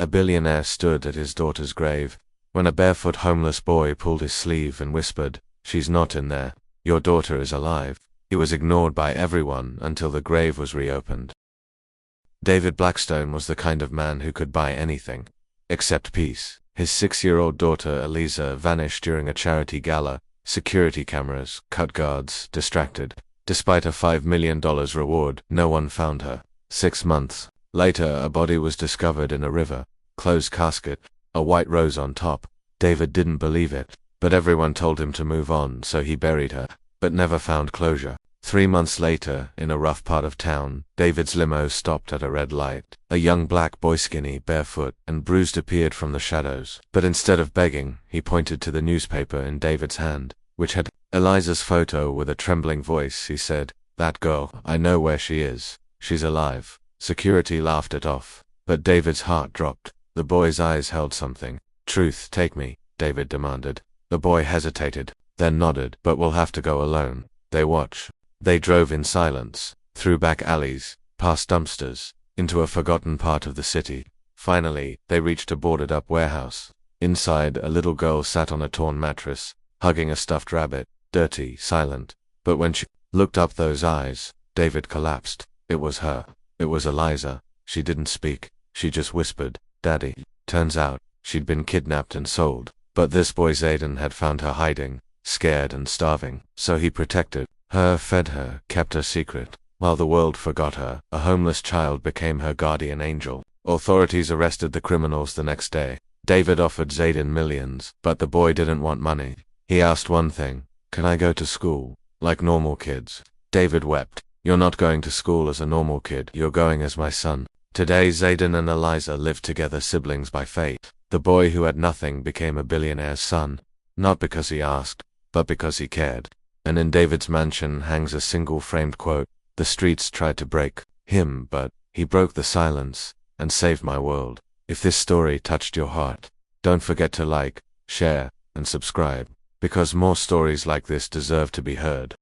A billionaire stood at his daughter's grave when a barefoot homeless boy pulled his sleeve and whispered, "She's not in there. Your daughter is alive." He was ignored by everyone until the grave was reopened. David Blackstone was the kind of man who could buy anything except peace. His 6-year-old daughter Eliza vanished during a charity gala. Security cameras, cut guards, distracted. Despite a $5 million reward, no one found her. 6 months later, a body was discovered in a river. Closed casket, a white rose on top. David didn't believe it, but everyone told him to move on, so he buried her, but never found closure. 3 months later, in a rough part of town, David's limo stopped at a red light. A young black boy, skinny, barefoot, and bruised, appeared from the shadows. But instead of begging, he pointed to the newspaper in David's hand, which had Eliza's photo. With a trembling voice, he said, "That girl, I know where she is. She's alive." Security laughed it off, but David's heart dropped. The boy's eyes held something. "Truth, take me," David demanded. The boy hesitated, then nodded. "But we'll have to go alone." They watched. They drove in silence, through back alleys, past dumpsters, into a forgotten part of the city. Finally, they reached a boarded-up warehouse. Inside, a little girl sat on a torn mattress, hugging a stuffed rabbit, dirty, silent. But when she looked up, those eyes, David collapsed. It was her. It was Eliza. She didn't speak. She just whispered, "Daddy." Turns out, she'd been kidnapped and sold. But this boy Zayden had found her hiding, scared and starving. So he protected her, fed her, kept her secret. While the world forgot her, a homeless child became her guardian angel. Authorities arrested the criminals the next day. David offered Zayden millions, but the boy didn't want money. He asked one thing: "Can I go to school like normal kids?" David wept. "You're not going to school as a normal kid. You're going as my son." Today, Zayden and Eliza live together, siblings by fate. The boy who had nothing became a billionaire's son, not because he asked, but because he cared. And in David's mansion hangs a single framed quote: "The streets tried to break him, but he broke the silence and saved my world." If this story touched your heart, don't forget to like, share, and subscribe, because more stories like this deserve to be heard.